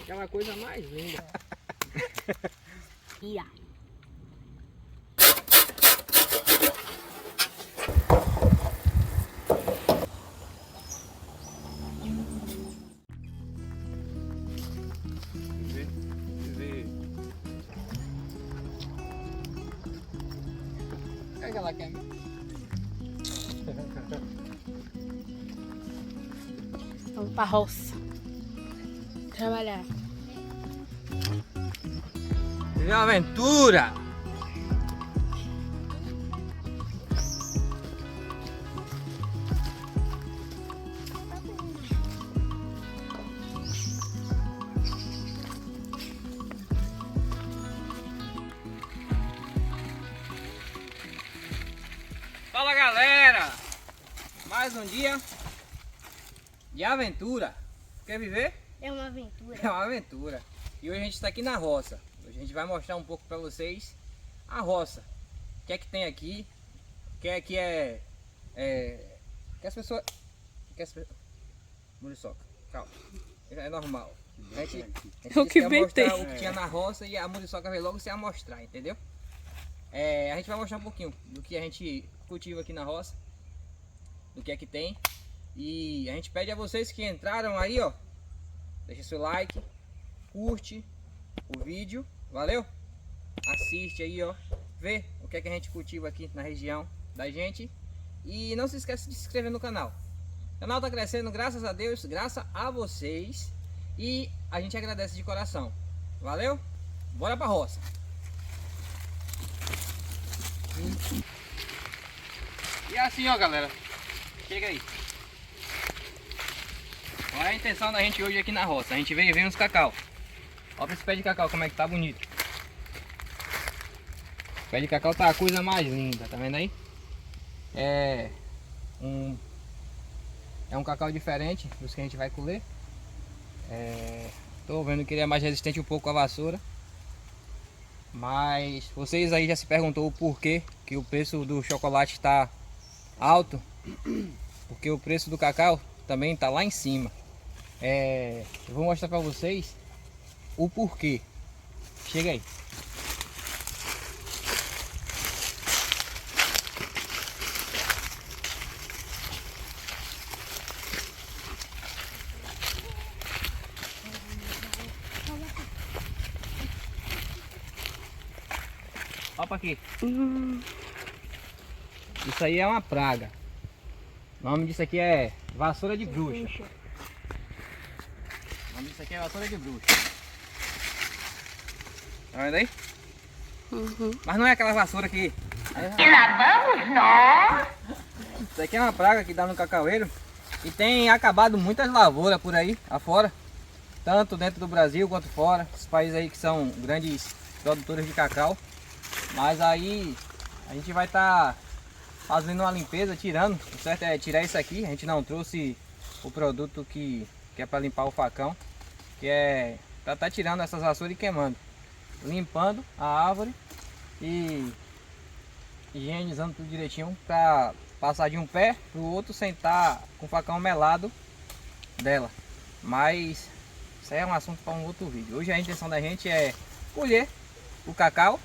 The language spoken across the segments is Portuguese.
Aquela coisa mais linda. Ia. O que é que ela quer? Vamos pra roça. Trabalhar. Viver uma aventura! Fala galera! Mais um dia de aventura. Quer viver? É uma aventura. É uma aventura. E hoje a gente está aqui na roça. Hoje a gente vai mostrar um pouco para vocês a roça. O que é que tem aqui? O que é que que as pessoas... Muriçoca, calma. É normal. A gente O que quer mostrar inventei. o que tinha na roça e a muriçoca veio logo se amostrar, entendeu? A gente vai mostrar um pouquinho do que a gente cultiva aqui na roça. Do que é que tem. E a gente pede a vocês que entraram aí, ó. Deixa seu like, curte o vídeo, valeu? Assiste aí, ó, vê o que é que a gente cultiva aqui na região da gente. E não se esqueça de se inscrever no canal. O canal tá crescendo, graças a Deus, graças a vocês. E a gente agradece de coração. Valeu? Bora pra roça. E assim, ó, galera. Chega aí. Qual é a intenção da gente hoje aqui na roça? A gente veio ver uns cacau. Olha esse pé de cacau como é que tá bonito. O pé de cacau tá a coisa mais linda, tá vendo aí? É um cacau diferente dos que a gente vai colher. Tô vendo que ele é mais resistente um pouco à vassoura. Mas vocês aí já se perguntou o porquê que o preço do chocolate está alto. Porque o preço do cacau também tá lá em cima. Eu vou mostrar para vocês o porquê. Chega aí. Opa aqui. Isso aí é uma praga. O nome disso aqui é vassoura de bruxa. O nome disso aqui é vassoura de bruxa. Tá vendo aí? Mas não é aquela vassoura que... E lá vamos nós! Isso aqui é uma praga que dá no cacaueiro. E tem acabado muitas lavouras por aí afora. Tanto dentro do Brasil quanto fora. Esses países aí que são grandes produtores de cacau. Mas aí a gente vai estar fazendo uma limpeza, tirando. O certo é tirar isso aqui. A gente não trouxe o produto que é para limpar o facão. Que é para estar tirando essas vassouras e queimando. Limpando a árvore e higienizando tudo direitinho para passar de um pé para o outro sem estar com o facão melado dela. Mas isso aí é um assunto para um outro vídeo. Hoje a intenção da gente é colher o cacau.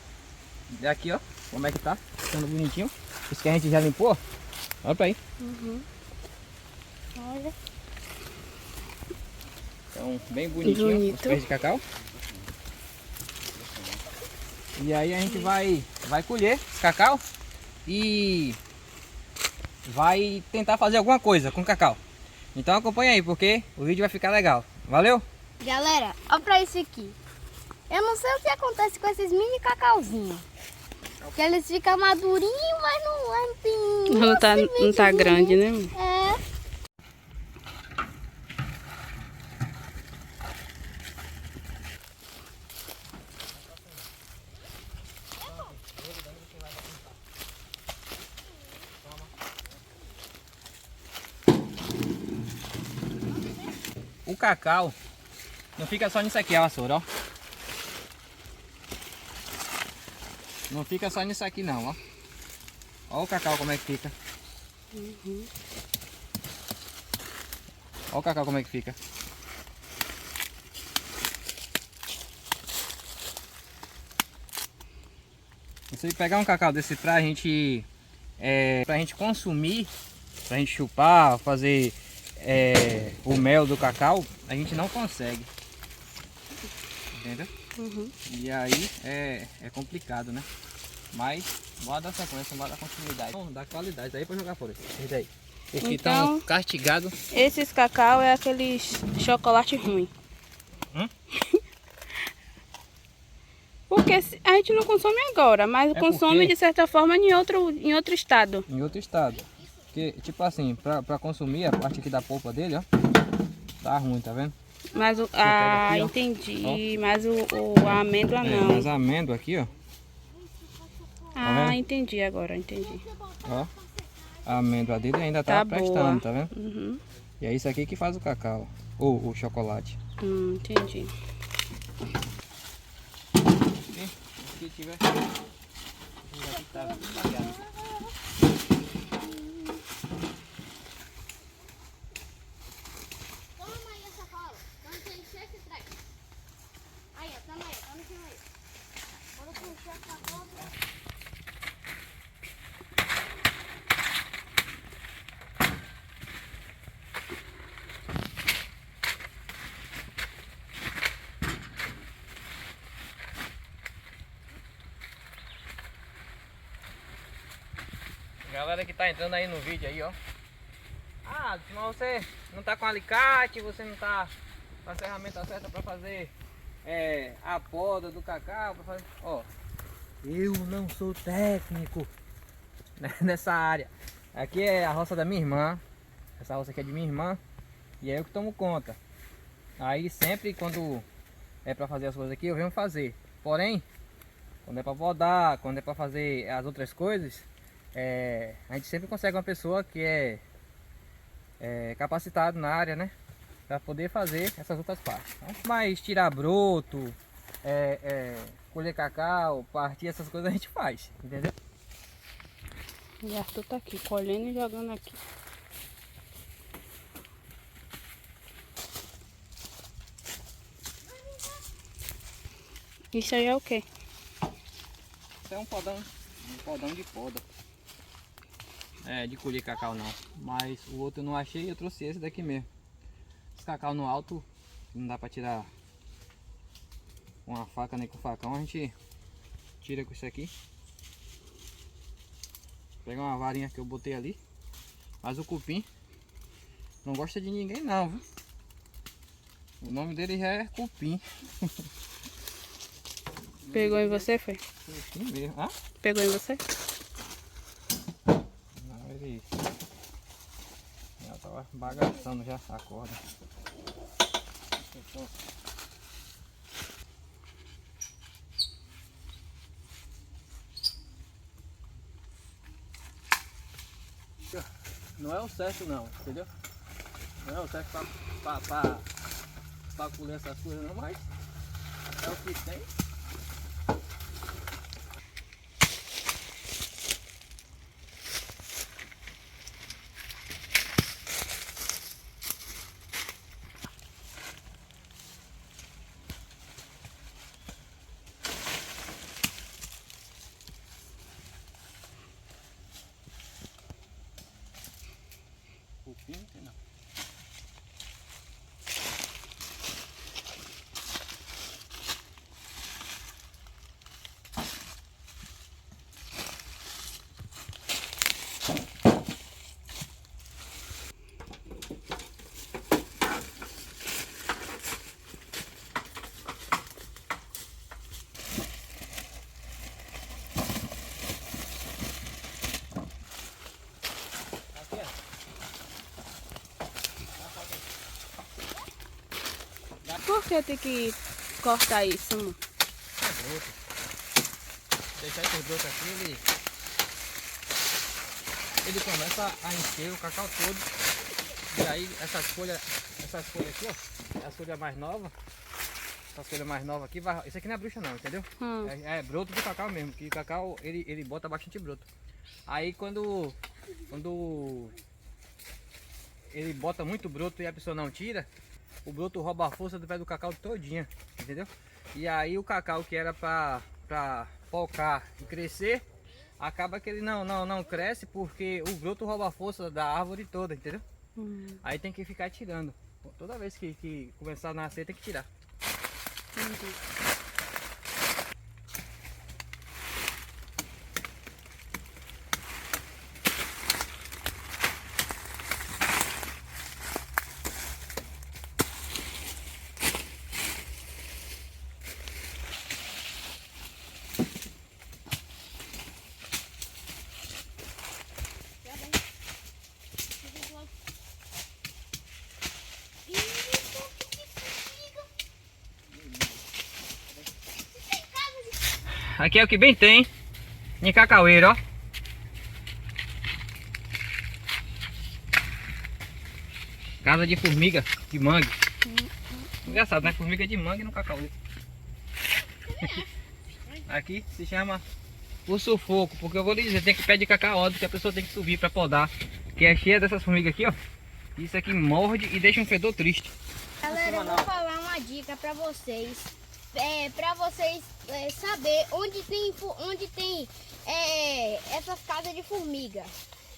Aqui, ó, como é que tá, ficando bonitinho. Isso que a gente já limpou, olha pra aí. Olha. Então, bem bonitinho Bonito. os pés de cacau. E aí a gente vai colher esse cacau e vai tentar fazer alguma coisa com o cacau. Então acompanha aí, porque o vídeo vai ficar legal. Valeu? Galera, olha pra isso aqui. Eu não sei o que acontece com esses mini cacauzinhos. Que eles ficam madurinhos, mas não tem... Não tá grande, né? É. O cacau não fica só nisso aqui, a vassoura, ó. Não fica só nisso aqui não, ó. Ó o cacau como é que fica. Ó o cacau como é que fica. Você pegar um cacau desse pra gente consumir, pra gente chupar, fazer o mel do cacau, a gente não consegue. Entendeu? Uhum. E aí é complicado, né? Mas bora dar sequência, bora dar continuidade. Vamos dar qualidade aí pra jogar fora. Esse daí. Os que Então, estão castigados. Esses cacau é aqueles chocolate ruim. Hum? Porque a gente não consome agora, mas consome porque- de certa forma em outro estado. Em outro estado. Porque, tipo assim, pra consumir a parte aqui da polpa dele, ó. Tá ruim, tá vendo? Mas pega aqui, ó. entendi. Mas a amêndoa não. Mas a amêndoa aqui, ó. vendo? Entendi agora, entendi. Ó. A amêndoa dele ainda tá prestando, boa. tá vendo? Uhum. E é isso aqui que faz o cacau. Ou o chocolate. Entendi. Se tiver. Aqui tá bagado. Toma aí essa fala. Quando você encher esse treco. Aí, ó. Toma aí. Toma em cima aí. Quando você encher essa fala. Galera que tá entrando aí no vídeo aí, ó. Ah, mas você não tá com alicate, você não tá com a ferramenta certa pra fazer a poda do cacau, pra fazer... Ó, eu não sou técnico nessa área. Aqui é a roça da minha irmã. Essa roça aqui é de minha irmã. E é eu que tomo conta. Aí sempre quando é pra fazer as coisas aqui, eu venho fazer. Porém, quando é pra podar, quando é pra fazer as outras coisas, a gente sempre consegue uma pessoa que é capacitado na área, né? Para poder fazer essas outras partes. Mas tirar broto, colher cacau, partir essas coisas a gente faz, entendeu? E Arthur tá aqui, colhendo e jogando aqui. Isso aí é o quê? Isso é um podão de poda. De colher cacau não. Mas o outro eu não achei, eu trouxe esse daqui mesmo. Esse cacau no alto não dá para tirar com a faca nem com o facão, a gente tira com isso aqui. Vou pegar uma varinha que eu botei ali. Mas o cupim não gosta de ninguém não, viu? O nome dele já é cupim. Pegou em você, foi? Cupim mesmo. Ah? Pegou em você? Não, ele já tava bagaçando já a corda. Não é o certo não, entendeu? Não é o certo pra colher essas coisas não, mas é o que tem. Cupim não tem não. Aqui, Por que tem que cortar isso, amor? é broto. Deixar esse broto aqui, ele começa a encher o cacau todo. E aí essas folhas aqui, ó, é a folha mais nova. Essa folha mais nova aqui, isso aqui não é bruxa não, entendeu? É broto do cacau mesmo, que o cacau ele bota bastante broto. Aí quando ele bota muito broto e a pessoa não tira, o broto rouba a força do pé do cacau todinha, entendeu? E aí o cacau que era pra focar e crescer, acaba que ele não cresce porque o broto rouba a força da árvore toda, entendeu? Aí tem que ficar tirando. Toda vez que começar a nascer tem que tirar. Aqui é o que bem tem em cacaueiro, ó. Casa de formiga de mangue. Engraçado, né? Formiga de mangue no cacaueiro. Aqui se chama o sufoco, porque eu vou lhe dizer, tem que pé de cacau que a pessoa tem que subir para podar, que é cheia dessas formigas aqui, ó. Isso aqui morde e deixa um fedor triste. Galera, eu vou falar uma dica pra vocês. Pra vocês saber onde tem essas casas de formiga.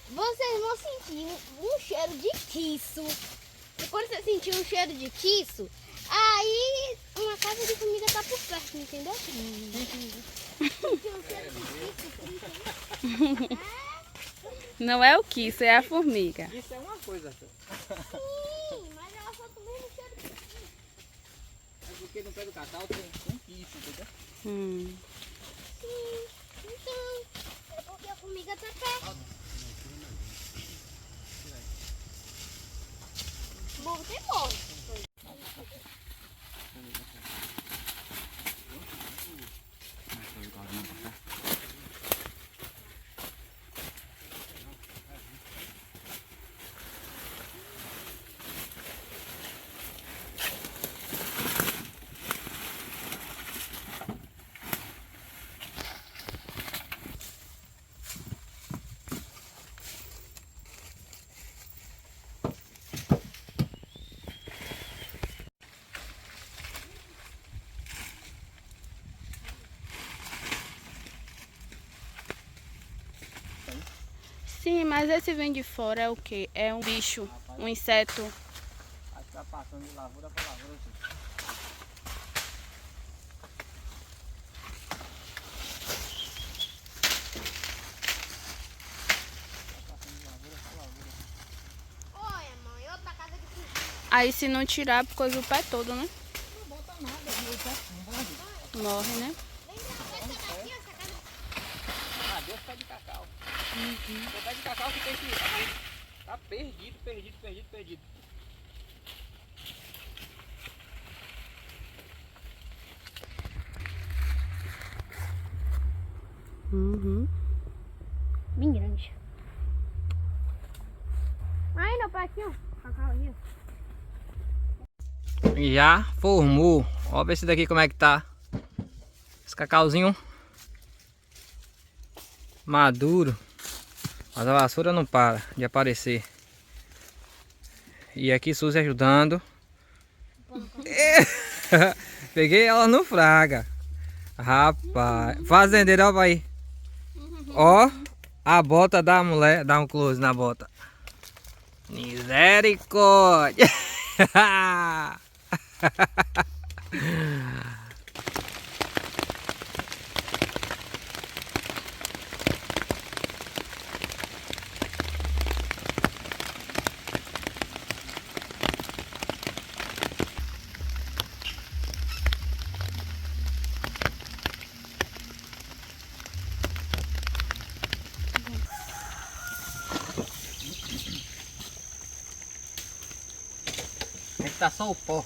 Vocês vão sentir um cheiro de quiço. E quando você sentir um cheiro de quiço, aí uma casa de formiga tá por perto, entendeu? Sentir um cheiro de quiço. Não é o quiço, é a formiga. Isso é uma coisa. Sim, mas ela só também no cheiro de quiço. É porque no pé do cacau tem isso, entendeu? Sim, então é porque a formiga tá perto. Bom, tem bom. Sim, mas esse vem de fora é o quê? É um bicho, um inseto. Acho que tá passando de lavoura para lavoura aqui. Olha, mãe, outra casa de formiga. Aí se não tirar, coisa o pé todo, né? Não bota nada, meu pé não vai. Morre, né? Essa daqui, essa casa. Ah, Deus pé de cacau. O pé de cacau que tem que... Tá perdido. Bem grande. Aí, meu pai, aqui, ó. Cacau aí, ó. Já formou. Ó, esse daqui como é que tá. Esse cacauzinho maduro. Mas a vassoura não para de aparecer. E aqui Suzy ajudando. Peguei ela no fraga. Rapaz. Fazendeiro, ó aí. Ó a bota da mulher. Dá um close na bota. Misericórdia. Aqui tá só o pó.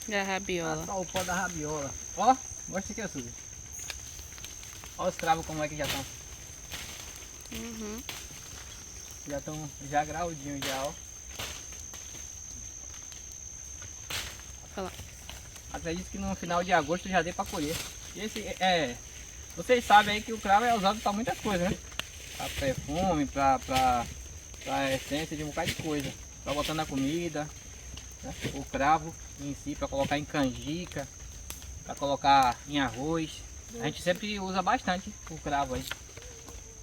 Da rabiola. Tá só o pó da rabiola. Ó, mostra aqui, Suzy. Ó os cravos como é que já estão. Já estão já graudinhos já, ó. Olha lá. Acredito que no final de agosto já dê pra colher. E esse vocês sabem aí que o cravo é usado pra muitas coisas, né? Pra perfume, pra essência de um bocado de coisa. Pra botar na comida, né? O cravo em si, pra colocar em canjica, pra colocar em arroz. A gente sempre usa bastante o cravo aí.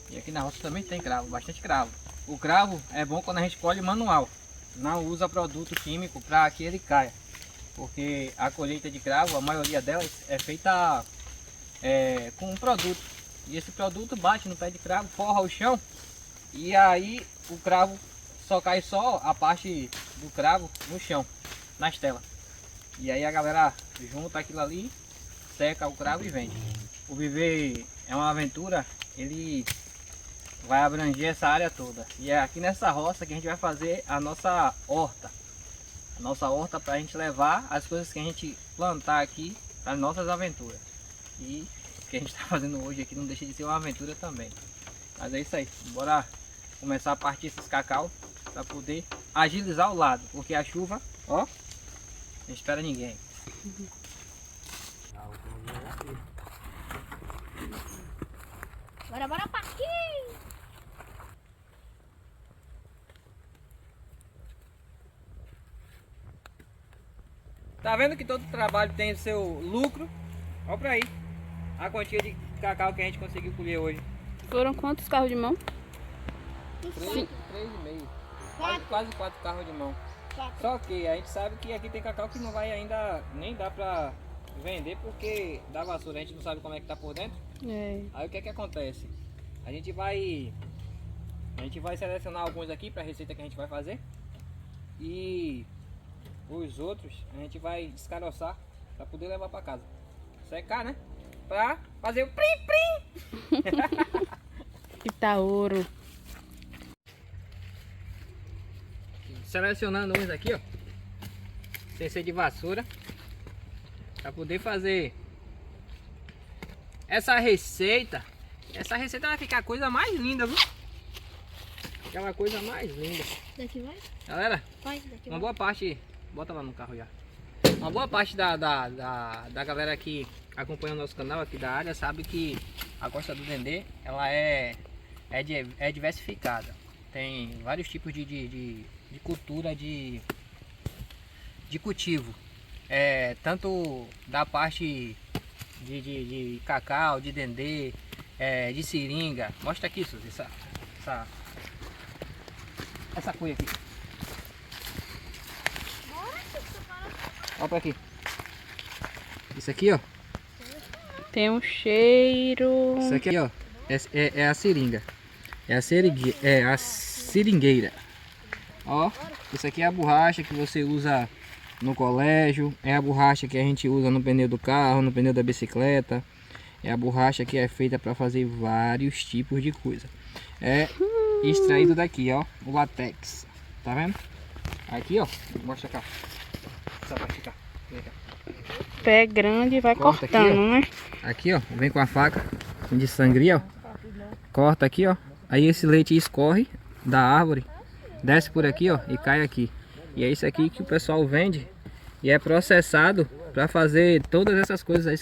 E aqui na roça também tem cravo, bastante cravo. O cravo é bom quando a gente colhe manual. Não usa produto químico para que ele caia. Porque a colheita de cravo, a maioria delas é feita com um produto. E esse produto bate no pé de cravo, forra o chão. E aí o cravo só cai só a parte do cravo no chão, na estela. E aí a galera junta aquilo ali, seca o cravo e vende. O Viver é uma aventura, ele vai abranger essa área toda. E é aqui nessa roça que a gente vai fazer a nossa horta. A nossa horta para a gente levar as coisas que a gente plantar aqui para as nossas aventuras. E o que a gente está fazendo hoje aqui não deixa de ser uma aventura também. Mas é isso aí, bora começar a partir esses cacau para poder agilizar o lado. Porque a chuva, ó, não espera ninguém. Bora partir! Tá vendo que todo trabalho tem o seu lucro? Olha pra aí a quantia de cacau que a gente conseguiu colher hoje. Foram quantos carros de mão? 3,5. Quase 4 carros de mão. Só que a gente sabe que aqui tem cacau que não vai ainda nem dar pra vender porque da vassoura a gente não sabe como é que tá por dentro. É. Aí o que é que acontece? A gente vai selecionar alguns aqui para a receita que a gente vai fazer. E os outros a gente vai descaroçar para poder levar para casa. Secar, né? Para fazer o prim prim. Itaouro. Selecionando uns aqui, ó. Sem ser de vassoura. Para poder fazer essa receita. Essa receita vai ficar a coisa mais linda, viu? Aquela coisa mais linda. Daqui vai? Galera, Vai, daqui uma vai. boa parte... Bota lá no carro já. Uma boa parte da galera que acompanha o nosso canal aqui da área sabe que a costa do Dendê, ela é diversificada. Tem vários tipos de cultura de cultivo. Tanto da parte de cacau, de dendê, de seringa. Mostra aqui, Suzy, essa cuia aqui. Olha pra aqui. Isso aqui, ó. Tem um cheiro. Isso aqui, ó. É a seringa. É a seringueira. Ó, isso aqui é a borracha que você usa no colégio. É a borracha que a gente usa no pneu do carro, no pneu da bicicleta. É a borracha que é feita para fazer vários tipos de coisa. É extraído daqui, ó, o látex. Tá vendo? Aqui, ó, mostra cá. Essa parte cá. Vem cá. Pé grande e vai Corta cortando, aqui, ó. né? Aqui, ó, vem com a faca de sangria, ó. Corta aqui, ó. Aí esse leite escorre da árvore, desce por aqui, ó, e cai aqui. E é isso aqui que o pessoal vende e é processado para fazer todas essas coisas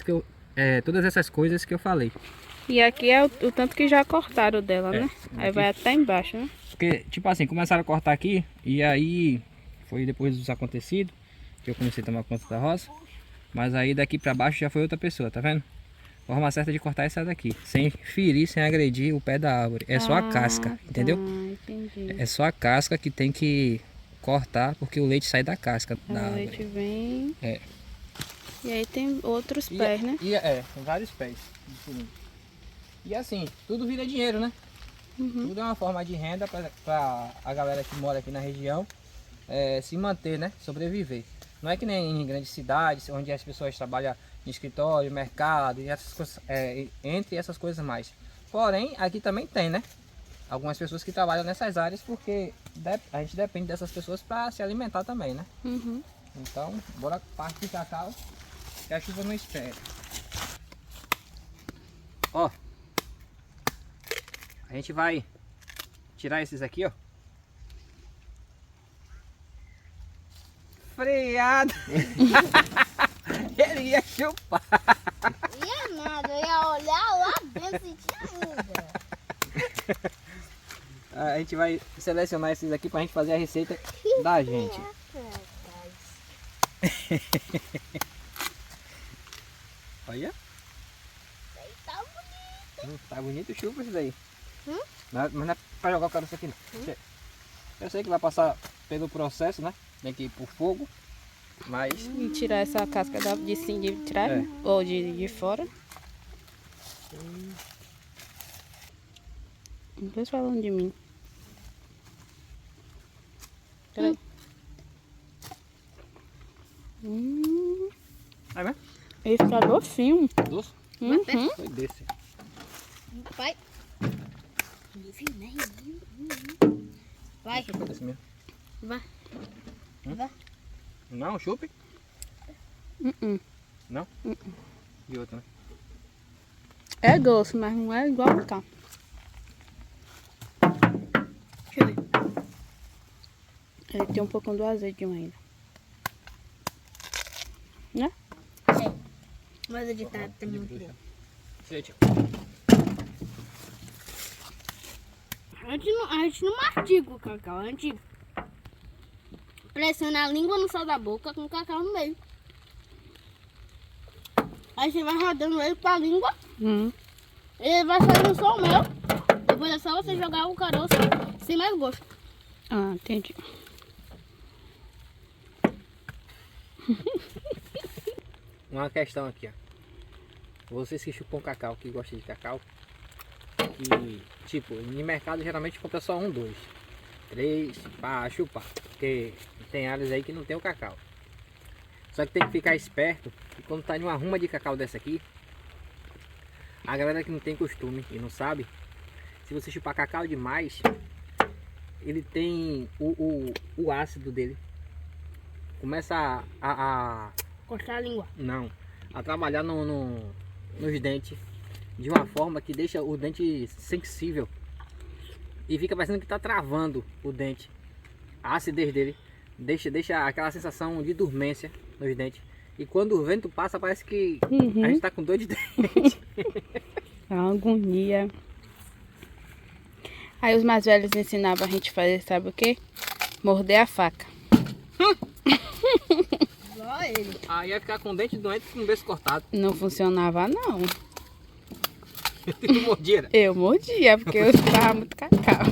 que eu falei. E aqui é o tanto que já cortaram dela, né? Aí aqui. vai até embaixo, né? Porque, tipo assim, começaram a cortar aqui e aí foi depois dos acontecidos que eu comecei a tomar conta da roça. Mas aí daqui para baixo já foi outra pessoa, tá vendo? A forma certa de cortar é essa daqui, sem ferir, sem agredir o pé da árvore. É só a casca, entendeu? Entendi. É só a casca que tem que cortar, porque o leite sai da casca da O árvore. leite vem. É. E aí tem outros pés, né? Tem vários pés de seringa. E assim, tudo vira dinheiro, né? Tudo é uma forma de renda para a galera que mora aqui na região se manter, né? Sobreviver. Não é que nem em grandes cidades, onde as pessoas trabalham em escritório, mercado, e essas coisas, entre essas coisas mais. Porém, aqui também tem, né? Algumas pessoas que trabalham nessas áreas, porque a gente depende dessas pessoas para se alimentar também, né? Uhum. Então, bora partir cacau, que a chuva não espera. Ó, a gente vai tirar esses aqui, ó. Freado! Ele ia chupar. Ia nada, eu ia olhar lá dentro e tinha ainda. A gente vai selecionar esses aqui pra gente fazer a receita da gente. Olha. Tá bonito o chupa isso daí. Hum? Mas não é pra jogar o caroço aqui não. Eu sei que vai passar pelo processo, né? Tem que ir pro fogo. Mas E tirar essa casca de sim, de trás, É. né? Ou de fora. Não tô falando de mim. Peraí. Vai mesmo? Ele fica docinho. Doce? Uhum. Foi desse. Vai. Vai. Esse foi desse mesmo. Vai. Vai. Não, chupe? Uhum. Não? E outro, né? É doce, mas não é igual a cá. Deixa eu ver. Ele tem um pouquinho do azedinho ainda. Né? Mas ele tá muito bom. Gente, A gente não mastiga o cacau, a gente pressiona a língua no céu da boca com o cacau no meio. Aí você vai rodando ele pra língua, ele vai saindo só o mel. Depois é só você jogar o caroço sem mais gosto. Ah, entendi. uma questão aqui, ó. Vocês que chupam cacau, que gostam de cacau, que, tipo, no mercado geralmente compra só 1, 2, 3 para chupar, porque tem áreas aí que não tem o cacau. Só que tem que ficar esperto, que quando tá em uma ruma de cacau dessa aqui, a galera que não tem costume e não sabe, se você chupar cacau demais, ele tem o ácido dele. Começa a Cortar a língua. não, a trabalhar nos dentes de uma forma que deixa o dente sensível e fica parecendo que está travando o dente. A acidez dele deixa aquela sensação de dormência nos dentes. E quando o vento passa, parece que a gente está com dor de dente. É uma agonia. Aí os mais velhos ensinavam a gente a fazer, sabe o quê? Morder a faca. Só ele. Aí ia ficar com o dente doente com o beijo cortado. Não funcionava, não. Tu mordia, né? Eu mordia, porque eu estava muito cacau.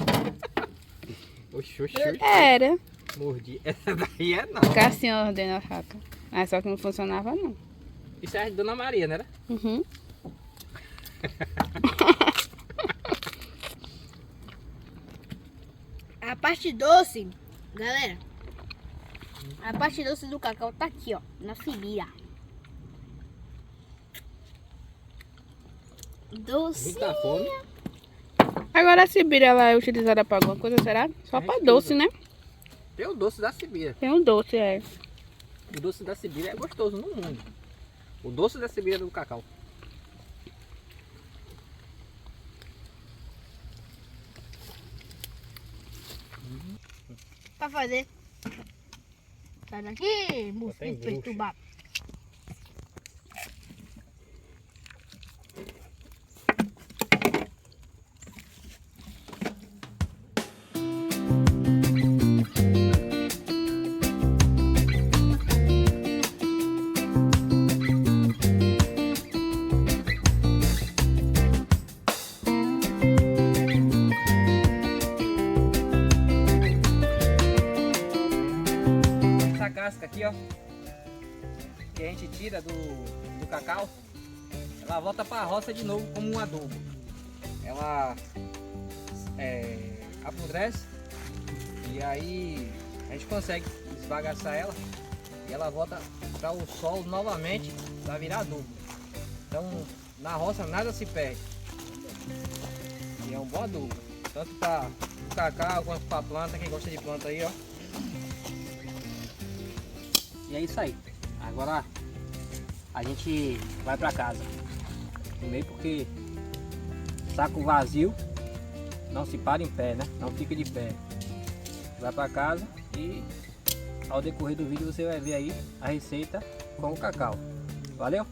Oxi. Era. Mordi. Essa daí é não. Ficar assim, mordendo a faca. Mas só que não funcionava, não. Isso é de Dona Maria, né? Uhum. A parte doce, galera. A parte doce do cacau tá aqui, ó, na Sibira. Doce. Muita fome. Agora a Sibira, ela é utilizada para alguma coisa, será? Só para doce, né? Tem o doce da Sibira. Tem um doce, é. O doce da Sibira é gostoso no mundo. O doce da Sibira é do cacau. Pra fazer. Sai daqui, mosquito bruxa. perturbado. Essa casca aqui, ó, que a gente tira do cacau, ela volta para a roça de novo como um adubo. Ela apodrece e aí a gente consegue esbagaçar ela e ela volta para o solo novamente para virar adubo. Então na roça nada se perde e é um bom adubo, tanto para o cacau quanto para a planta, quem gosta de planta aí, ó. E é isso aí. Agora a gente vai para casa. Primeiro porque saco vazio não se para em pé, né? Não fica de pé. Vai para casa e ao decorrer do vídeo você vai ver aí a receita com o cacau. Valeu?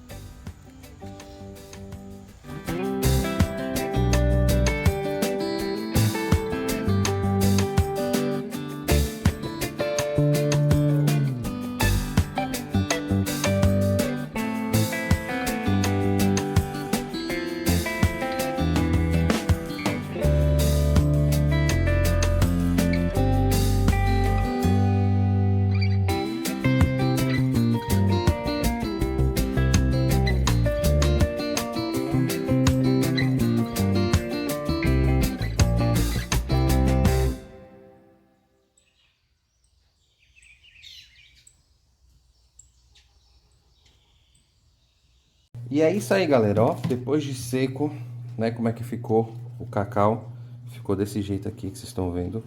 E é isso aí, galera, ó, depois de seco, né, como é que ficou o cacau. Ficou desse jeito aqui que vocês estão vendo.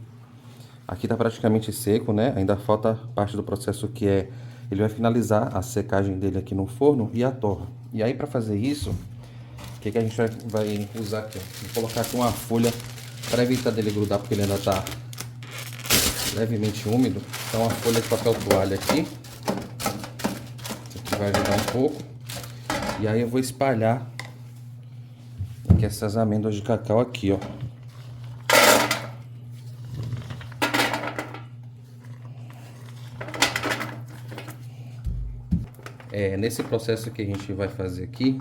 Aqui tá praticamente seco, né, ainda falta parte do processo que é, ele vai finalizar a secagem dele aqui no forno e a torra. E aí para fazer isso, o que a gente vai usar aqui, ó? Vou colocar aqui uma folha para evitar dele grudar, porque ele ainda tá levemente úmido. Então uma folha de papel toalha aqui. Isso aqui vai ajudar um pouco. E aí eu vou espalhar aqui essas amêndoas de cacau aqui, ó. Nesse processo que a gente vai fazer aqui,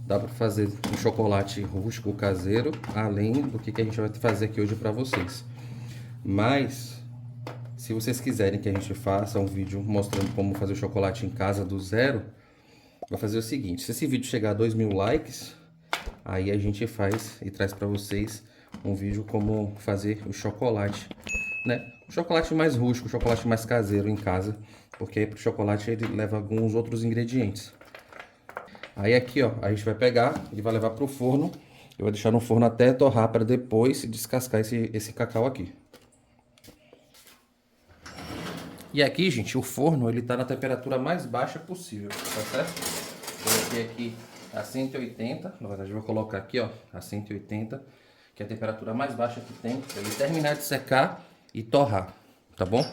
dá para fazer um chocolate rústico caseiro, além do que a gente vai fazer aqui hoje para vocês. Mas, se vocês quiserem que a gente faça um vídeo mostrando como fazer o chocolate em casa do zero, vai fazer o seguinte: se esse vídeo chegar a 2.000 likes, aí a gente faz e traz para vocês um vídeo como fazer o chocolate, né? O chocolate mais rústico, o chocolate mais caseiro em casa, porque aí pro chocolate ele leva alguns outros ingredientes. Aí aqui, ó, a gente vai pegar e vai levar pro forno. Eu vou deixar no forno até torrar para depois descascar esse cacau aqui. E aqui, gente, o forno ele tá na temperatura mais baixa possível, tá certo? Coloquei aqui a 180, na verdade eu vou colocar aqui, ó, a 180, que é a temperatura mais baixa que tem, para ele terminar de secar e torrar, tá bom?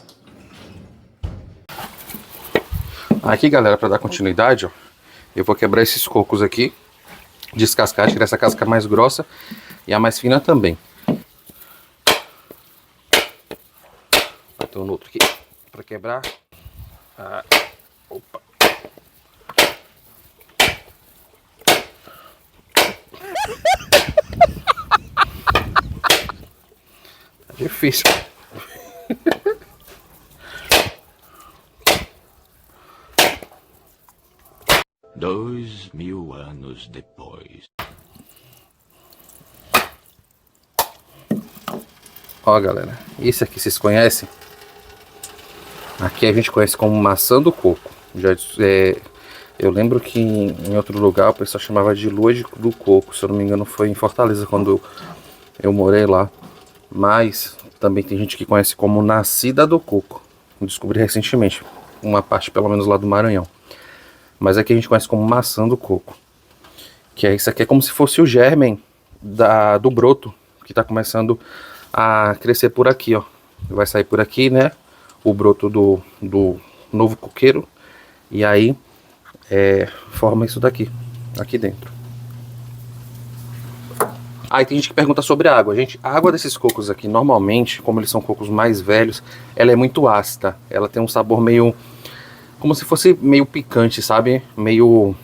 Aqui, galera, para dar continuidade, ó, eu vou quebrar esses cocos aqui, descascar, tirar essa casca mais grossa e a mais fina também. Então no outro aqui para quebrar. Opa. Tá difícil. 2000 anos depois. Ó, galera, esse aqui vocês conhecem? Aqui a gente conhece como maçã do coco. Eu lembro que em outro lugar o pessoal chamava de lua do coco. Se eu não me engano foi em Fortaleza quando eu morei lá. Mas também tem gente que conhece como nascida do coco. Eu descobri recentemente, uma parte pelo menos lá do Maranhão. Mas aqui a gente conhece como maçã do coco. Que é isso aqui, é como se fosse o germen do broto que está começando a crescer por aqui, ó. Vai sair por aqui, né? O broto do novo coqueiro. E aí forma isso daqui, aqui dentro. Aí tem gente que pergunta sobre a água. Gente, a água desses cocos aqui, normalmente, como eles são cocos mais velhos, ela é muito ácida. Ela tem um sabor meio... como se fosse meio picante, sabe? Meio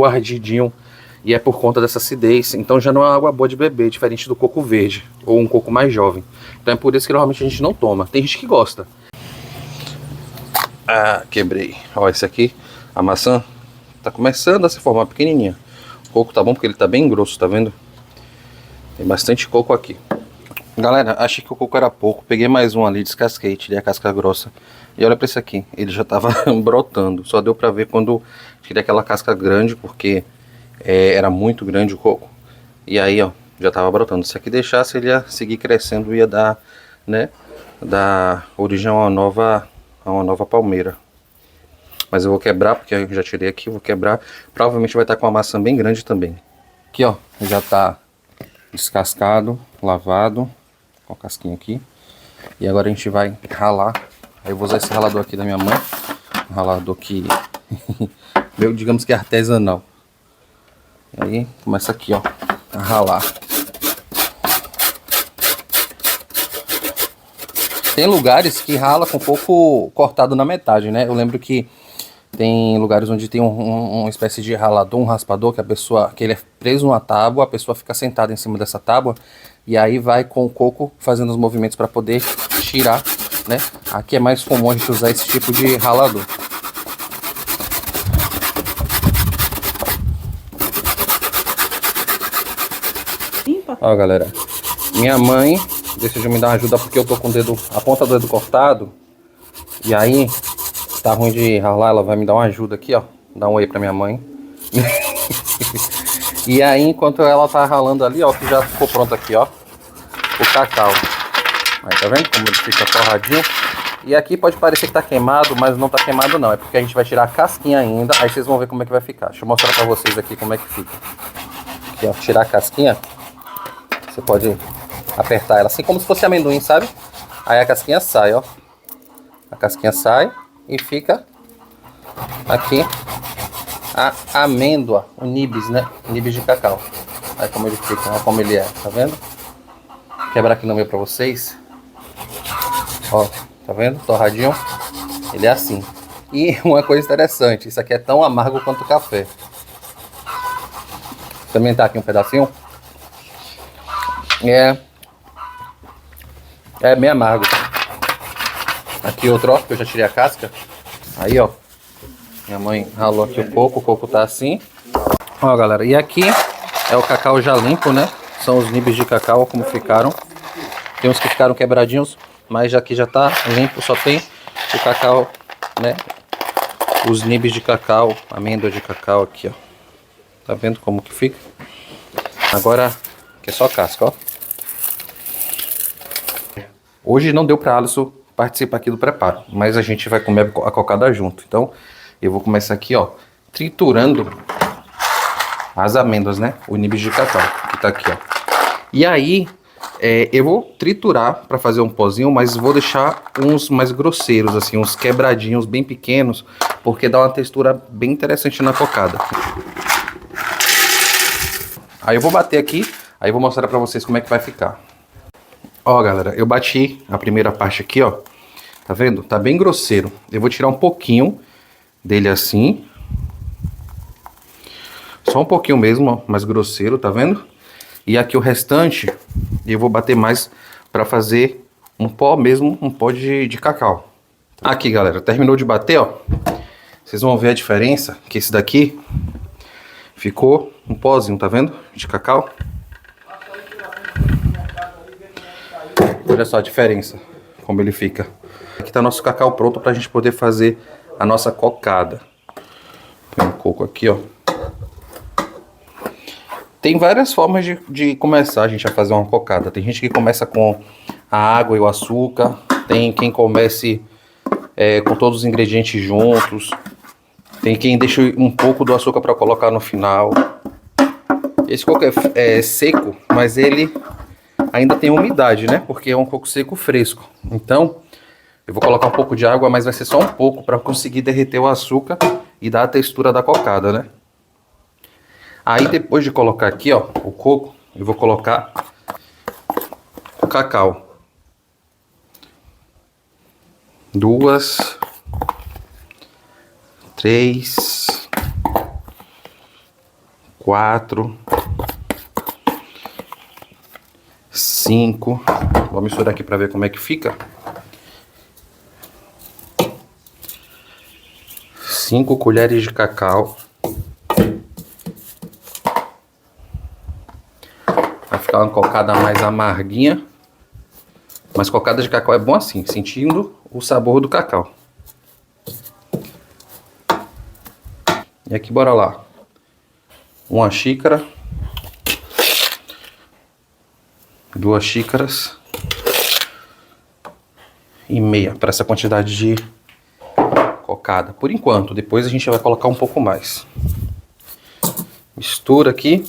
ardidinho. E é por conta dessa acidez. Então já não é água boa de beber, diferente do coco verde. Ou um coco mais jovem. Então é por isso que normalmente a gente não toma. Tem gente que gosta. Ah, quebrei. Ó, esse aqui, a maçã, tá começando a se formar pequenininha. O coco tá bom porque ele tá bem grosso, tá vendo? Tem bastante coco aqui. Galera, achei que o coco era pouco. Peguei mais um ali, descasquei, tirei a casca grossa. E olha pra esse aqui, ele já tava brotando. Só deu pra ver quando tirei aquela casca grande, porque era muito grande o coco. E aí, ó, já tava brotando. Se aqui deixasse, ele ia seguir crescendo e ia dar, né, dar origem a uma nova palmeira. Mas eu vou quebrar, porque eu já tirei aqui, vou quebrar. Provavelmente vai estar com uma maçã bem grande também. Aqui, ó, já tá descascado, lavado, com a casquinha aqui. E agora a gente vai ralar. Aí eu vou usar esse ralador aqui da minha mãe. Um ralador que, meu, digamos que é artesanal. Aí começa aqui, ó, a ralar. Tem lugares que rala com um pouco cortado na metade, né? Eu lembro que tem lugares onde tem uma espécie de ralador, um raspador, que ele é preso numa tábua, a pessoa fica sentada em cima dessa tábua e aí vai com o coco fazendo os movimentos para poder tirar, né? Aqui é mais comum a gente usar esse tipo de ralador. Ó, galera, minha mãe decidiu me dar uma ajuda porque eu tô com a ponta do dedo cortado. E aí tá ruim de ralar, ela vai me dar uma ajuda aqui, ó. Dá um oi pra minha mãe. E aí, enquanto ela tá ralando ali, ó, que já ficou pronto aqui, ó, o cacau. Aí, tá vendo como ele fica torradinho? E aqui pode parecer que tá queimado, mas não tá queimado não. É porque a gente vai tirar a casquinha ainda, aí vocês vão ver como é que vai ficar. Deixa eu mostrar pra vocês aqui como é que fica. Aqui, ó, tirar a casquinha. Você pode apertar ela assim como se fosse amendoim, sabe? Aí a casquinha sai, ó. A casquinha sai e fica aqui a amêndoa, o nibs, né? Nibs de cacau. Aí como ele fica, ó, como ele é, tá vendo? Quebrar aqui no meio pra vocês. Ó, tá vendo? Torradinho. Ele é assim. E uma coisa interessante, isso aqui é tão amargo quanto o café. Também tá aqui um pedacinho. É bem amargo. Aqui outro, ó, que eu já tirei a casca. Aí, ó. Minha mãe ralou aqui o coco tá assim. Ó, galera, e aqui é o cacau já limpo, né? São os nibs de cacau, como ficaram. Tem uns que ficaram quebradinhos, mas aqui já tá limpo, só tem o cacau, né? Os nibs de cacau, amêndoa de cacau aqui, ó. Tá vendo como que fica? Agora, aqui é só casca, ó. Hoje não deu pra Alisson participar aqui do preparo, mas a gente vai comer a cocada junto. Então, eu vou começar aqui, ó, triturando as amêndoas, né? O nibs de cacau, que tá aqui, ó. E aí, eu vou triturar para fazer um pozinho, mas vou deixar uns mais grosseiros, assim, uns quebradinhos bem pequenos, porque dá uma textura bem interessante na cocada. Aí eu vou bater aqui, aí eu vou mostrar para vocês como é que vai ficar. Ó, galera, eu bati a primeira parte aqui, ó. Tá vendo? Tá bem grosseiro. Eu vou tirar um pouquinho dele assim. Só um pouquinho mesmo, ó, mais grosseiro, tá vendo? E aqui o restante, eu vou bater mais pra fazer um pó mesmo, um pó de cacau. Aqui, galera, terminou de bater, ó. Vocês vão ver a diferença, que esse daqui ficou um pozinho, tá vendo? De cacau. Olha só a diferença, como ele fica. Aqui tá nosso cacau pronto pra gente poder fazer a nossa cocada. Tem um coco aqui, ó. Tem várias formas de começar a gente a fazer uma cocada. Tem gente que começa com a água e o açúcar. Tem quem comece com todos os ingredientes juntos. Tem quem deixa um pouco do açúcar para colocar no final. Esse coco é seco, mas ele ainda tem umidade, né? Porque é um coco seco fresco. Então, eu vou colocar um pouco de água, mas vai ser só um pouco para conseguir derreter o açúcar e dar a textura da cocada, né? Aí depois de colocar aqui, ó, o coco, eu vou colocar o cacau. 2, 3, 4, 5. Vou misturar aqui para ver como é que fica. 5 colheres de cacau. Vai ficar uma cocada mais amarguinha. Mas cocada de cacau é bom assim, sentindo o sabor do cacau. E aqui, bora lá. 1 xícara. 2 xícaras. E meia para essa quantidade de cocada. Por enquanto, depois a gente vai colocar um pouco mais. Mistura aqui.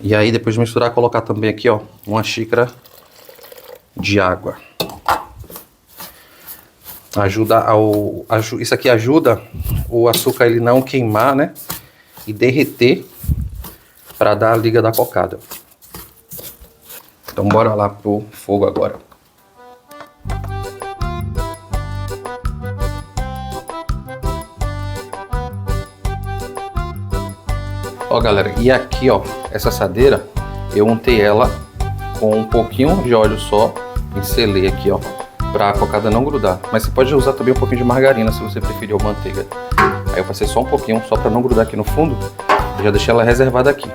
E aí, depois de misturar, colocar também aqui, ó, 1 xícara de água. Isso aqui ajuda o açúcar ele não queimar, né? E derreter para dar a liga da cocada. Então bora lá pro fogo agora. Ó, galera, e aqui, ó, essa assadeira, eu untei ela com um pouquinho de óleo só, pincelei aqui, ó, pra cocada não grudar. Mas você pode usar também um pouquinho de margarina, se você preferir, ou manteiga. Aí eu passei só um pouquinho, só pra não grudar aqui no fundo, e já deixei ela reservada aqui.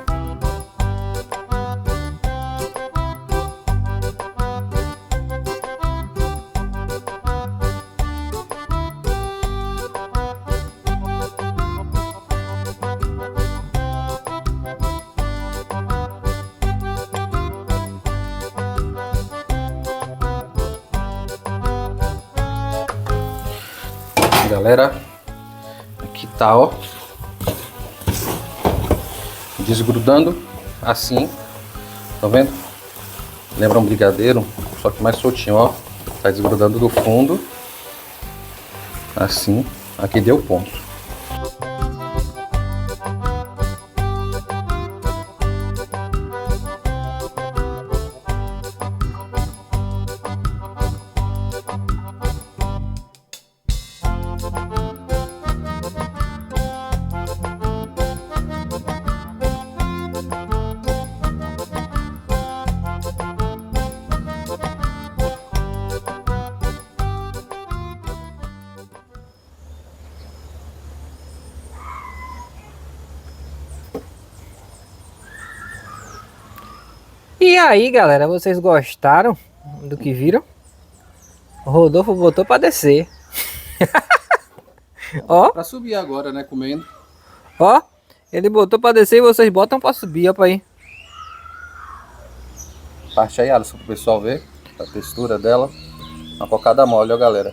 Galera, aqui tá, ó, desgrudando assim, tá vendo? Lembra um brigadeiro, só que mais soltinho, ó. Tá desgrudando do fundo, assim, aqui deu ponto. E aí, galera, vocês gostaram do que viram? O Rodolfo botou pra descer. Ó, Pra subir agora, né, comendo. ó, ele botou pra descer e vocês botam pra subir, ó, pra ir. Parte aí, Alisson, pro pessoal ver a textura dela. Uma cocada mole, ó, galera.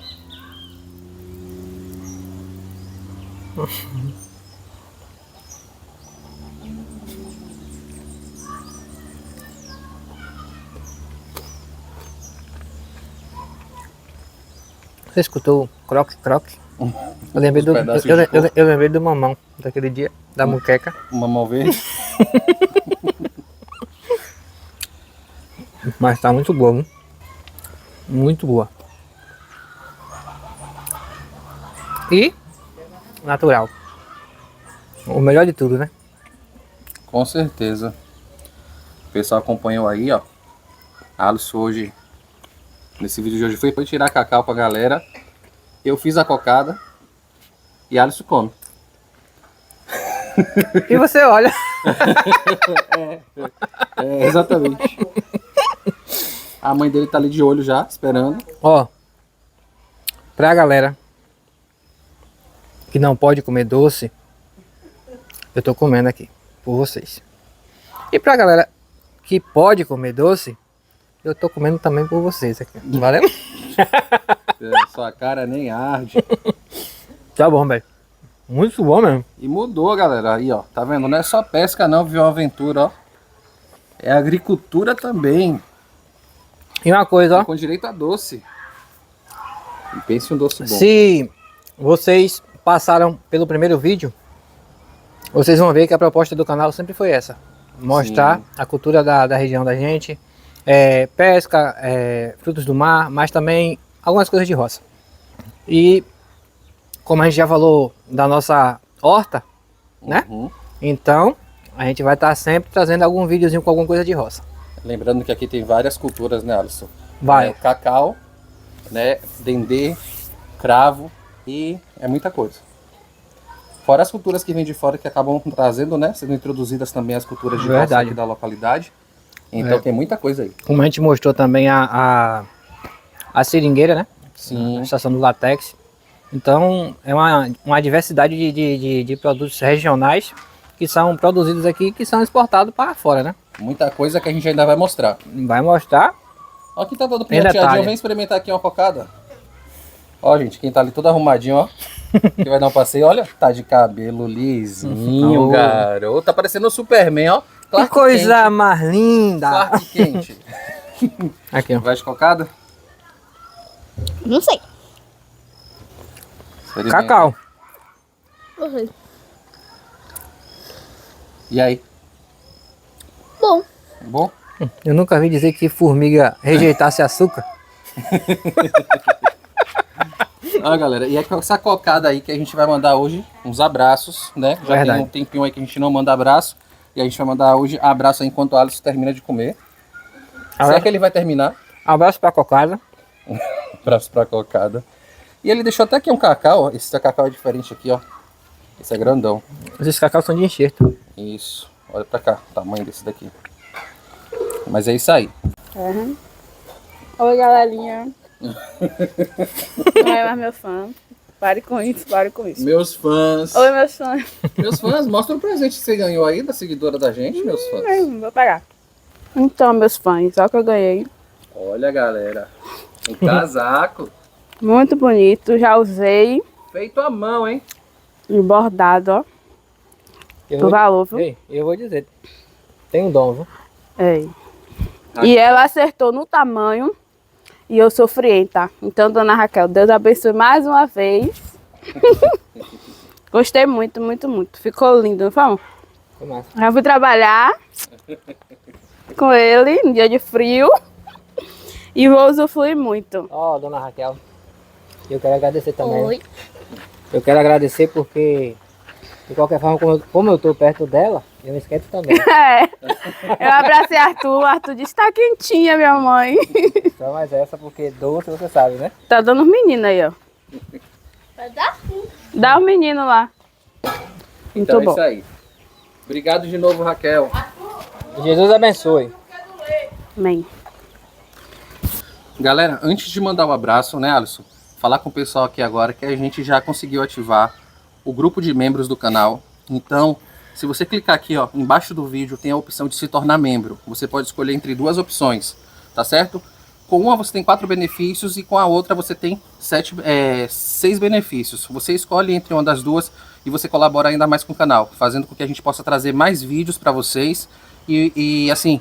Você escutou o croque-croque? Eu lembrei do, pedaços de coco. eu lembrei do mamão daquele dia, da muqueca. Uma mão verde. Mas tá muito boa, viu? Muito boa. E natural. O melhor de tudo, né? Com certeza. O pessoal acompanhou aí, ó. Alisson hoje, nesse vídeo de hoje, foi tirar cacau pra galera. Eu fiz a cocada e Alisson come. E você olha. É, exatamente. A mãe dele tá ali de olho já, esperando. Ó, pra galera que não pode comer doce, eu tô comendo aqui por vocês. E pra galera que pode comer doce, eu tô comendo também por vocês aqui. Valeu? Sua cara nem arde. Tá bom, velho. Muito bom mesmo. E mudou, galera. Aí, ó. Tá vendo? Não é só pesca não, viu? Aventura, ó. É agricultura também. E uma coisa, ó. Com direito a doce. E pense um doce bom. Se vocês passaram pelo primeiro vídeo, vocês vão ver que a proposta do canal sempre foi essa. Mostrar Sim. a cultura da região da gente. Pesca, frutos do mar, mas também algumas coisas de roça. E como a gente já falou da nossa horta, né? Uhum. Então a gente vai estar sempre trazendo algum videozinho com alguma coisa de roça. Lembrando que aqui tem várias culturas, né, Alisson? Vai. Cacau, né? Dendê, cravo e é muita coisa. Fora as culturas que vêm de fora que acabam trazendo, né? Sendo introduzidas também as culturas de roça Verdade. aqui da localidade. Então tem muita coisa aí. Como a gente mostrou também a seringueira, né? Sim. A estação do látex. Então é uma diversidade de produtos regionais que são produzidos aqui, que são exportados para fora, né? Muita coisa que a gente ainda vai mostrar. Vai mostrar. Ó, aqui tá todo Em pinhateadinho. detalhe. Vem experimentar aqui uma cocada. Ó, gente, quem tá ali todo arrumadinho, ó. Que vai dar um passeio, olha. Tá de cabelo lisinho, Oh. garoto. Tá parecendo o Superman, ó. Que Clark coisa Kent. mais linda! Clark Kent. Aqui, ó. Vai de cocada? Não sei. Experimenta. Cacau. E aí? Bom. Bom? Eu nunca vi dizer que formiga rejeitasse açúcar. Ó, galera, e é com essa cocada aí que a gente vai mandar hoje uns abraços, né? Já Verdade. tem um tempinho aí que a gente não manda abraço. E a gente vai mandar hoje abraço aí enquanto o Alisson termina de comer. Será que ele vai terminar? Abraço pra cocada. Abraço pra cocada. E ele deixou até aqui um cacau, ó. Esse cacau é diferente aqui, ó. Esse é grandão. Esses cacau são de enxerto. Isso. Olha pra cá, o tamanho desse daqui. Mas é isso aí. Oi, galerinha. Não é mais meu fã. Pare com isso, pare com isso. Meus fãs. Oi, meus fãs. Meus fãs, mostra o presente que você ganhou aí da seguidora da gente, meus fãs. Vou pegar. Então, meus fãs, olha o que eu ganhei. Olha, galera. Um casaco. Muito bonito, já usei. Feito à mão, hein? E bordado, ó. Eu Do vou, valor, viu? ei, eu vou dizer, tem um dom, viu? É. E ela acertou no tamanho e eu sou frienta. Então, dona Raquel, Deus abençoe mais uma vez. Gostei muito, muito, muito. Ficou lindo, não foi, amor? Foi massa. Já fui trabalhar com ele no dia de frio e vou usufruir muito. Ó, dona Raquel, eu quero agradecer também. Oi. Eu quero agradecer porque, de qualquer forma, como eu tô perto dela, eu me esquento também. É. Eu abracei Arthur, Arthur disse, tá quentinha, minha mãe. Só mais essa, porque doce você sabe, né? Tá dando os meninos aí, ó. Vai dar sim. Dá os meninos lá. Muito Então é bom. isso aí. Obrigado de novo, Raquel. Jesus abençoe. Amém. Galera, antes de mandar o abraço, né, Alisson? Falar com o pessoal aqui agora que a gente já conseguiu ativar o grupo de membros do canal. Então, se você clicar aqui, ó, embaixo do vídeo tem a opção de se tornar membro. Você pode escolher entre duas opções, tá certo? Com uma você tem 4 benefícios e com a outra você tem 6 benefícios. Você escolhe entre uma das duas e você colabora ainda mais com o canal, fazendo com que a gente possa trazer mais vídeos para vocês e assim,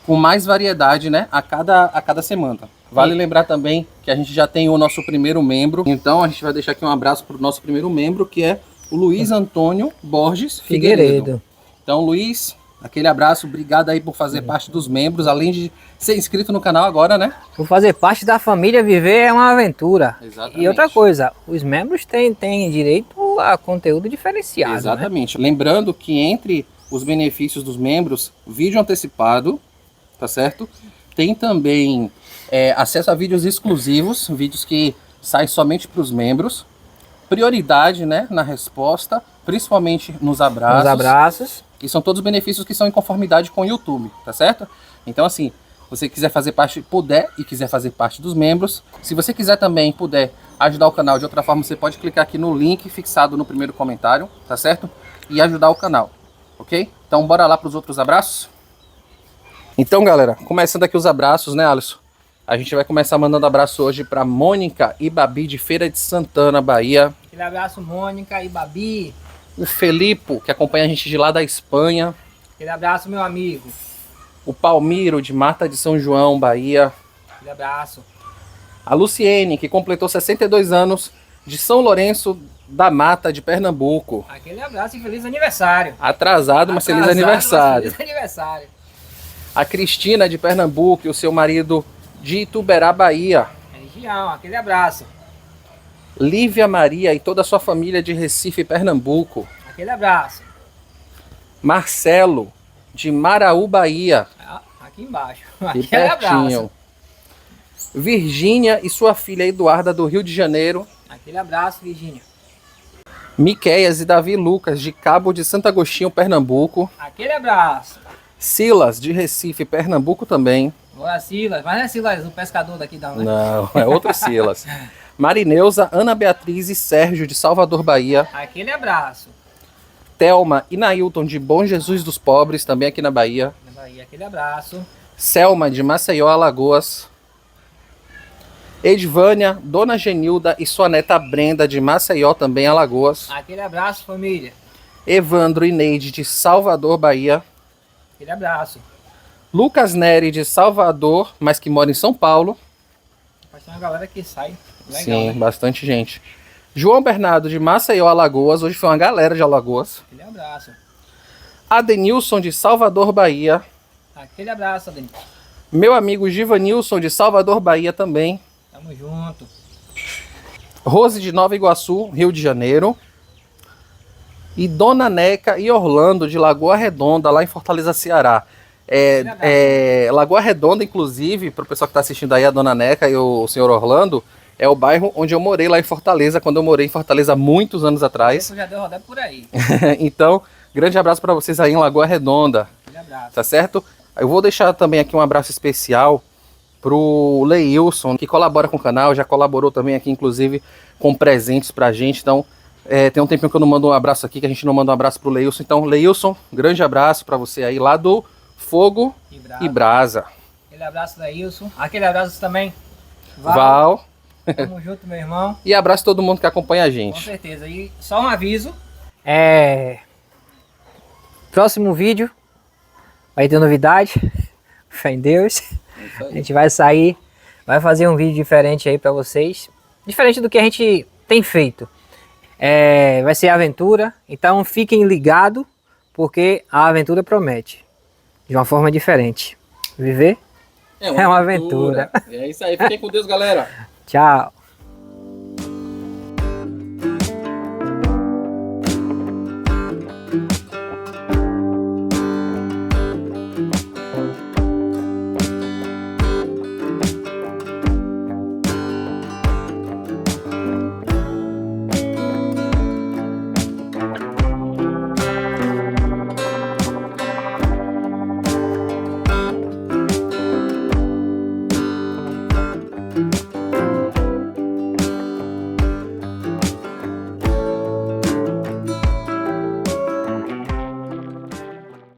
com mais variedade, né, a cada semana. Vale lembrar também que a gente já tem o nosso primeiro membro, então a gente vai deixar aqui um abraço para o nosso primeiro membro, que é o Luiz Antônio Borges Figueiredo. Então, Luiz, aquele abraço, obrigado aí por fazer parte dos membros, além de ser inscrito no canal agora, né? Por fazer parte da família, viver é uma aventura. Exatamente. E outra coisa, os membros têm direito a conteúdo diferenciado, né? Exatamente. Lembrando que entre os benefícios dos membros, vídeo antecipado, tá certo? Tem também acesso a vídeos exclusivos, vídeos que saem somente para os membros. Prioridade, né, na resposta, principalmente nos abraços. Os abraços. E são todos benefícios que são em conformidade com o YouTube, tá certo? Então, assim, se você quiser fazer parte, puder e quiser fazer parte dos membros. Se você quiser também, puder ajudar o canal de outra forma, você pode clicar aqui no link fixado no primeiro comentário, tá certo? E ajudar o canal, ok? Então, bora lá para os outros abraços? Então, galera, começando aqui os abraços, né, Alisson? A gente vai começar mandando abraço hoje para Mônica e Babi de Feira de Santana, Bahia. Aquele abraço, Mônica e Babi. O Felipe, que acompanha a gente de lá da Espanha. Aquele abraço, meu amigo. O Palmiro, de Mata de São João, Bahia. Aquele abraço. A Luciene, que completou 62 anos, de São Lourenço da Mata, de Pernambuco. Aquele abraço e feliz aniversário. Atrasado, mas feliz aniversário. Feliz aniversário. A Cristina, de Pernambuco, e o seu marido de Ituberá, Bahia. Região, aquele abraço. Lívia Maria e toda a sua família de Recife, Pernambuco. Aquele abraço. Marcelo, de Maraú, Bahia. Aqui embaixo. E Aquele abraço. pertinho. Virgínia e sua filha Eduarda, do Rio de Janeiro. Aquele abraço, Virgínia. Miqueias e Davi Lucas, de Cabo de Santo Agostinho, Pernambuco. Aquele abraço. Silas, de Recife, Pernambuco também. Olá, Silas. Mas não é Silas, o pescador daqui da Não, é outro Silas. Marineuza, Ana Beatriz e Sérgio, de Salvador, Bahia. Aquele abraço. Thelma e Nailton, de Bom Jesus dos Pobres, também aqui na Bahia. Na Bahia, aquele abraço. Selma, de Maceió, Alagoas. Edvânia, Dona Genilda e sua neta Brenda, de Maceió, também Alagoas. Aquele abraço, família. Evandro e Neide, de Salvador, Bahia. Aquele abraço. Lucas Neri, de Salvador, mas que mora em São Paulo. Mas tem uma galera que sai. Legal, Sim, né? bastante gente. João Bernardo, de Maceió, Alagoas. Hoje foi uma galera de Alagoas. Aquele abraço. Adenilson, de Salvador, Bahia. Aquele abraço, Adenilson. Meu amigo Givanilson, de Salvador, Bahia também. Tamo junto. Rose, de Nova Iguaçu, Rio de Janeiro. E Dona Neca e Orlando, de Lagoa Redonda, lá em Fortaleza, Ceará. Lagoa Redonda, inclusive, para o pessoal que está assistindo aí, a Dona Neca e o senhor Orlando, é o bairro onde eu morei lá em Fortaleza, quando eu morei em Fortaleza muitos anos atrás. Isso já deu rodé por aí. Então, grande abraço para vocês aí em Lagoa Redonda, Aquele abraço. tá certo? Eu vou deixar também aqui um abraço especial pro Leilson, que colabora com o canal, já colaborou também aqui, inclusive, com presentes pra gente. Então, tem um tempinho que eu não mando um abraço aqui, que a gente não manda um abraço pro Leilson. Então, Leilson, grande abraço pra você aí, lá do Fogo e Brasa. Aquele abraço da Ilson. Aquele abraço também. Val Tamo junto, meu irmão. E abraço todo mundo que acompanha a Com gente. certeza. E só um aviso. Próximo vídeo vai ter novidade. Fé em Deus. A gente vai sair, vai fazer um vídeo diferente aí pra vocês. Diferente do que a gente tem feito. Vai ser aventura. Então fiquem ligados, porque a aventura promete. De uma forma diferente. Viver é uma aventura. É isso aí. Fiquem com Deus, galera. Tchau.